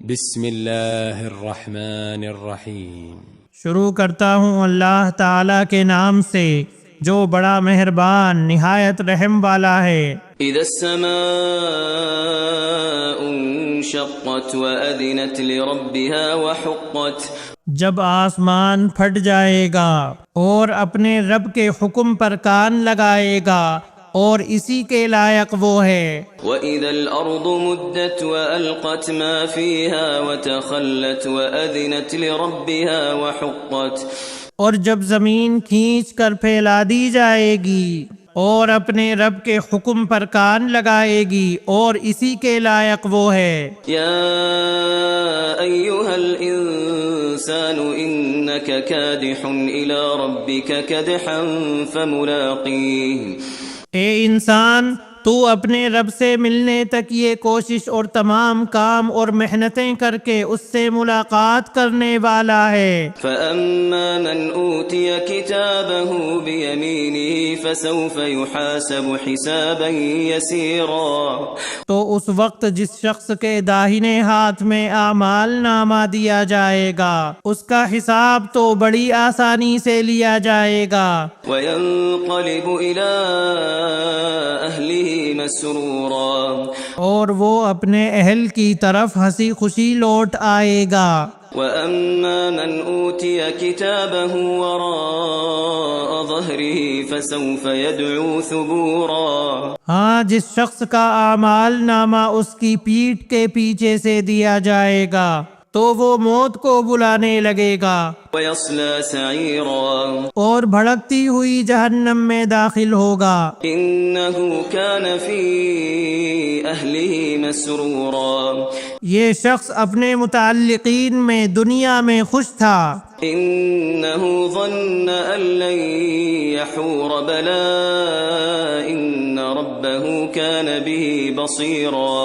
بسم اللہ الرحمن الرحیم۔ شروع کرتا ہوں اللہ تعالیٰ کے نام سے جو بڑا مہربان نہایت رحم والا ہے۔ اذا السماء انشقت وأذنت لربها وحقت، جب آسمان پھٹ جائے گا اور اپنے رب کے حکم پر کان لگائے گا اور اسی کے لائق وہ ہے۔ وإذا الأرض مدت وألقت ما فيها وتخلت وأذنت لربها وحقت، اور جب زمین کھینچ کر پھیلا دی جائے گی اور اپنے رب کے حکم پر کان لگائے گی اور اسی کے لائق وہ ہے۔ یا ایھا الانسان انک کادح الی ربک کدحا فملاقیہ، اے انسان تو اپنے رب سے ملنے تک یہ کوشش اور تمام کام اور محنتیں کر کے اس سے ملاقات کرنے والا ہے۔ فَأَمَّا مَنْ أُوتِيَ كِتَابَهُ بِيَمِينِهِ فَسَوْفَ يُحَاسَبُ حِسَابًا يَسِيرًا، تو اس وقت جس شخص کے داہنے ہاتھ میں اعمال نامہ دیا جائے گا اس کا حساب تو بڑی آسانی سے لیا جائے گا۔ وَيَنْقَلِبُ إِلَىٰ أَهْلِهِ مسرورا، اور وہ اپنے اہل کی طرف ہنسی خوشی لوٹ آئے گا۔ وَأَمَّا مَنْ أُوتِيَ كِتَابَهُ وَرَاءَ ظَهْرِهِ فَسَوْفَ يَدْعُو ثُبُورًا، ہاں جس شخص کا اعمال نامہ اس کی پیٹھ کے پیچھے سے دیا جائے گا تو وہ موت کو بلانے لگے گا وَيَصْلَىٰ سَعِيرًا، اور بھڑکتی ہوئی جہنم میں داخل ہوگا۔ إِنَّهُ كَانَ فِي أَهْلِهِ مَسْرُورًا، یہ شخص اپنے متعلقین میں دنیا میں خوش تھا۔ إِنَّهُ ظَنَّ أَن لَّن يَحُورَ بَلَىٰ إِنَّ رَبَّهُ كَانَ بِهِ بَصِيرًا،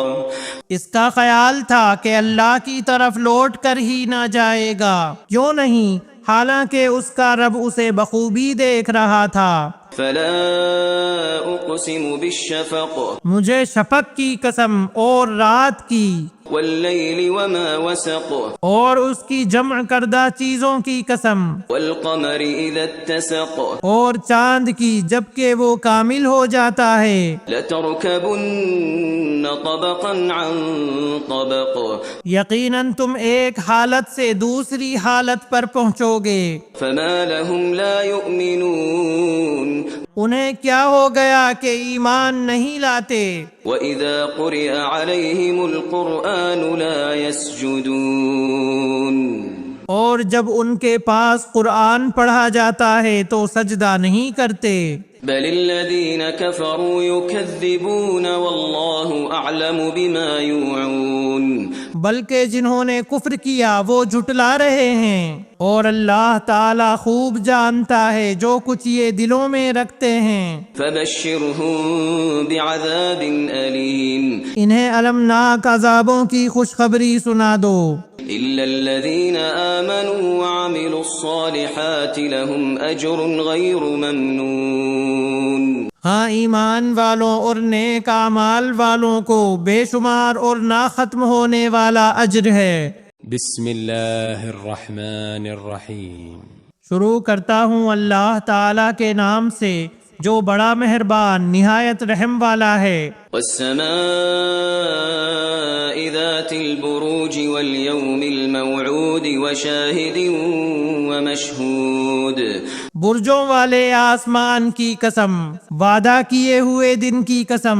اس کا خیال تھا کہ اللہ کی طرف لوٹ کر ہی نہ جائے گا، کیوں نہیں، حالانکہ اس کا رب اسے بخوبی دیکھ رہا تھا۔ فَلَا أُقْسِمُ بِالشَّفَقِ، مجھے شفق کی قسم اور رات کی وَاللَّيْلِ وَمَا وَسَقَ، اور اس کی جمع کردہ چیزوں کی قسم، وَالْقَمَرِ إِذَا اتَّسَقَ، اور چاند کی جبکہ وہ کامل ہو جاتا ہے۔ لَتَرْكَبُنَّ طَبَقًا عَن طَبَقٍ، یقیناً تم ایک حالت سے دوسری حالت پر پہنچو گے۔ فَمَا لَهُمْ لَا يُؤْمِنُونَ، انہیں کیا ہو گیا کہ ایمان نہیں لاتے؟ وَإِذَا قُرِئَ عَلَيْهِمُ الْقُرْآنُ لَا يَسْجُدُونَ، اور جب ان کے پاس قرآن پڑھا جاتا ہے تو سجدہ نہیں کرتے۔ بَلِ الَّذِينَ كَفَرُوا يُكَذِّبُونَ وَاللَّهُ أَعْلَمُ بِمَا يُوعُونَ، بلکہ جنہوں نے کفر کیا وہ جھٹلا رہے ہیں اور اللہ تعالیٰ خوب جانتا ہے جو کچھ یہ دلوں میں رکھتے ہیں۔ فَبَشِّرْهُم بِعَذَابٍ أَلِيمٍ، انہیں المناک عذابوں کی خوشخبری سنا دو۔ إِلَّا الَّذِينَ آمَنُوا وَعَمِلُوا الصَّالِحَاتِ لَهُمْ أَجْرٌ غَيْرُ مَمْنُونٍ، ہاں ایمان والوں اور نیک اعمال والوں کو بے شمار اور نہ ختم ہونے والا اجر ہے۔ بسم اللہ الرحمن الرحیم۔ شروع کرتا ہوں اللہ تعالیٰ کے نام سے جو بڑا مہربان نہایت رحم والا ہے۔ وَالسَّمَاءِ ذَاتِ الْبُرُوجِ وَالْيَوْمِ الْمَوْعُودِ وَشَاهِدٍ وَمَشْهُودٍ، برجوں والے آسمان کی قسم، وعدہ کیے ہوئے دن کی قسم،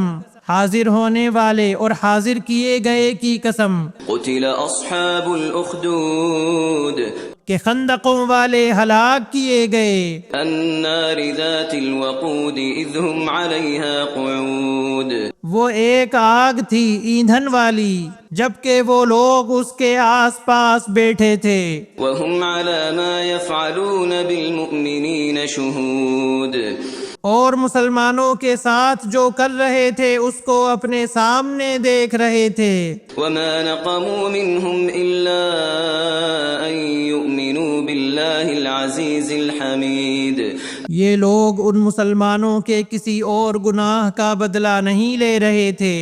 حاضر ہونے والے اور حاضر کیے گئے کی قسم۔ قُتِلَ أَصْحَابُ الْأُخْدُودِ، کہ خندقوں والے ہلاک کیے گئے۔ النَّارِ ذَاتِ الْوَقُودِ إِذْ هُمْ عَلَيْهَا قُعُودٌ، وہ ایک آگ تھی ایندھن والی جبکہ وہ لوگ اس کے آس پاس بیٹھے تھے۔ وَهُمْ عَلَى مَا يَفْعَلُونَ بِالْمُؤْمِنِينَ شُهُودٌ، اور مسلمانوں کے ساتھ جو کر رہے تھے اس کو اپنے سامنے دیکھ رہے تھے۔ وَمَا نَقَمُوا مِنْهُمْ إِلَّا أَن يُؤْمِنُوا بِاللَّهِ الْعَزِيزِ الْحَمِيدِ، یہ لوگ ان مسلمانوں کے کسی اور گناہ کا بدلہ نہیں لے رہے تھے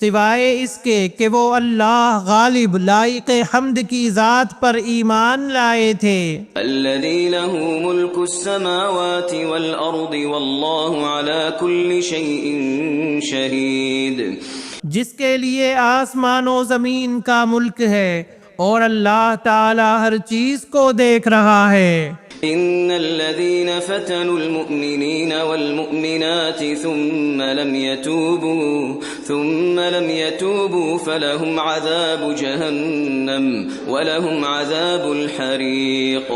سوائے اس کے کہ وہ اللہ غالب لائق حمد کی ذات پر ایمان لائے تھے۔ الذي له ملك السماوات والأرض والله على كل شيء شهيد، جس کے لیے آسمان و زمین کا ملک ہے اور اللہ تعالی ہر چیز کو دیکھ رہا ہے۔ إن الذين فتنوا المؤمنين والمؤمنات ثم لم يتوبوا فلهم عذاب جهنم ولهم عذاب الحريق۔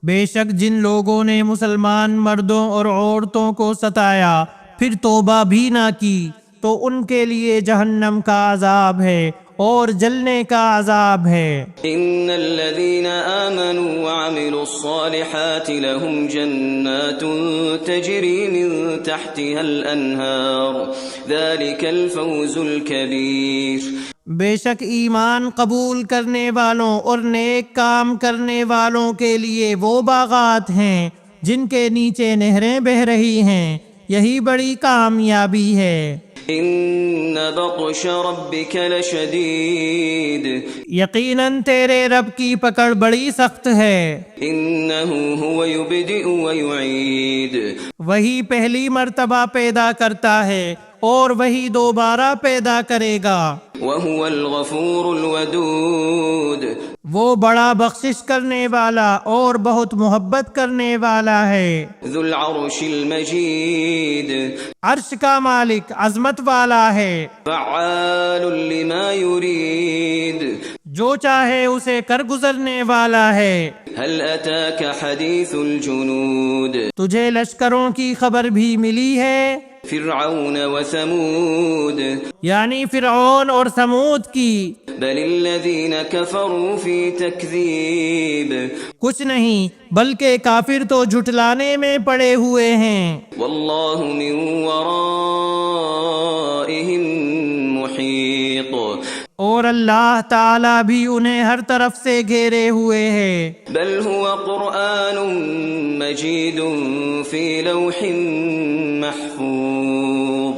بے شک جن لوگوں نے مسلمان مردوں اور عورتوں کو ستایا پھر توبہ بھی نہ کی تو ان کے لیے جہنم کا عذاب ہے اور جلنے کا عذاب ہے۔ إن الذين آمنوا وعملوا الصالحات لهم جنات تجري من تحتها الأنهار ذلك الفوز الكبير۔ بے شک ایمان قبول کرنے والوں اور نیک کام کرنے والوں کے لیے وہ باغات ہیں جن کے نیچے نہریں بہہ رہی ہیں، یہی بڑی کامیابی ہے۔ إن بطش ربك لشديد، یقیناً تیرے رب کی پکڑ بڑی سخت ہے۔ إنه هو يبدئ ويعيد، وہی پہلی مرتبہ پیدا کرتا ہے اور وہی دوبارہ پیدا کرے گا۔ وهو الغفور الودود، وہ بڑا بخشش کرنے والا اور بہت محبت کرنے والا ہے۔ ذو العرش المجيد، عرش کا مالک عظمت والا ہے، فعال لما يريد، جو چاہے اسے کر گزرنے والا ہے۔ هل أتاك حديث الجنود، تجھے لشکروں کی خبر بھی ملی ہے، فرعون وثمود، یعنی فرعون اور ثمود کی۔ بل الذين كفروا في تكذيب، کچھ نہیں بلکہ کافر تو جھٹلانے میں پڑے ہوئے ہیں۔ والله من ورائهم محيط، اور اللہ تعالیٰ بھی انہیں ہر طرف سے گھیرے ہوئے ہے۔ بل هو قرآن مجيد في لوح محفوظ،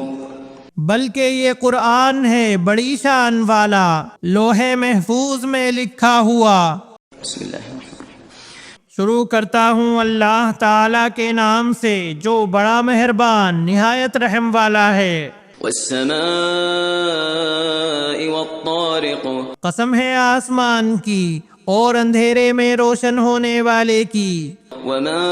بلکہ یہ قرآن ہے بڑی شان والا، لوح محفوظ میں لکھا ہوا۔ بسم اللہ الرحمن الرحیم۔ شروع کرتا ہوں اللہ تعالیٰ کے نام سے جو بڑا مہربان نہایت رحم والا ہے۔ والسماء والطارق، قسم ہے آسمان کی اور اندھیرے میں روشن ہونے والے کی۔ وما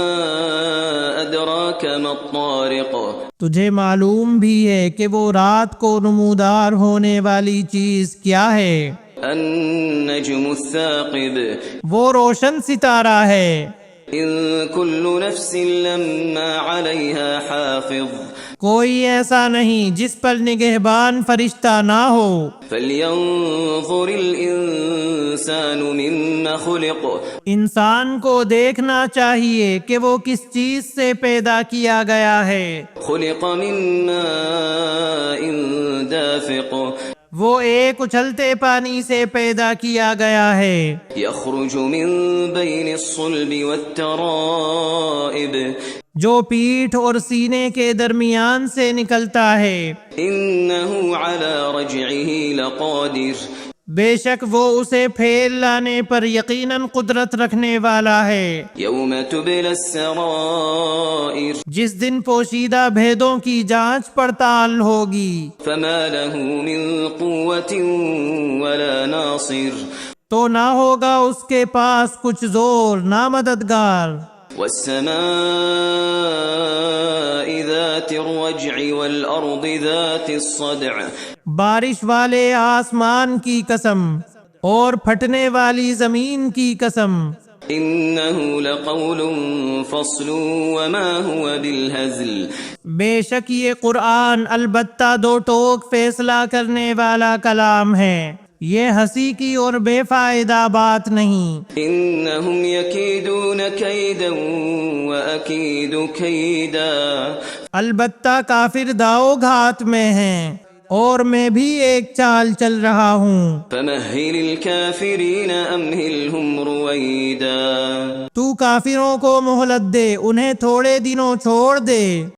أدراك ما الطارق، تجھے معلوم بھی ہے کہ وہ رات کو نمودار ہونے والی چیز کیا ہے؟ النجم الثاقب، وہ روشن ستارہ ہے۔ إن كل نفس لما عليها حافظ، کوئی ایسا نہیں جس پر نگہبان فرشتہ نہ ہو۔ فلينظر الإنسان مما خلق، انسان کو دیکھنا چاہیے کہ وہ کس چیز سے پیدا کیا گیا ہے۔ خلق من ماء دافق، وہ ایک اچھلتے پانی سے پیدا کیا گیا ہے۔ يخرج من بين الصلب والترائب، جو پیٹھ اور سینے کے درمیان سے نکلتا ہے۔ إنه على رجعه لقادر، بے شک وہ اسے پھیر لانے پر یقیناً قدرت رکھنے والا ہے۔ يوم تبلى السرائر، جس دن پوشیدہ بھیدوں کی جانچ پڑتال ہوگی، فما له من قوة ولا ناصر، تو نہ ہوگا اس کے پاس کچھ زور نہ مددگار۔ والسماء ذات الرجع والأرض ذات الصدع، بارش والے آسمان کی قسم اور پھٹنے والی زمین کی قسم، إنه لقول فصل وما هو بالهزل، بے شک یہ قرآن البتہ دو ٹوک فیصلہ کرنے والا کلام ہے، یہ ہنسی کی اور بے فائدہ بات نہیں۔ إنهم يكيدون كيدا وأكيد كيدا، البتہ کافر داؤ گھات میں ہیں اور میں بھی ایک چال چل رہا ہوں۔ فمهل الكافرين أمهلهم رويدا، تو کافروں کو مہلت دے، انہیں تھوڑے دنوں چھوڑ دے۔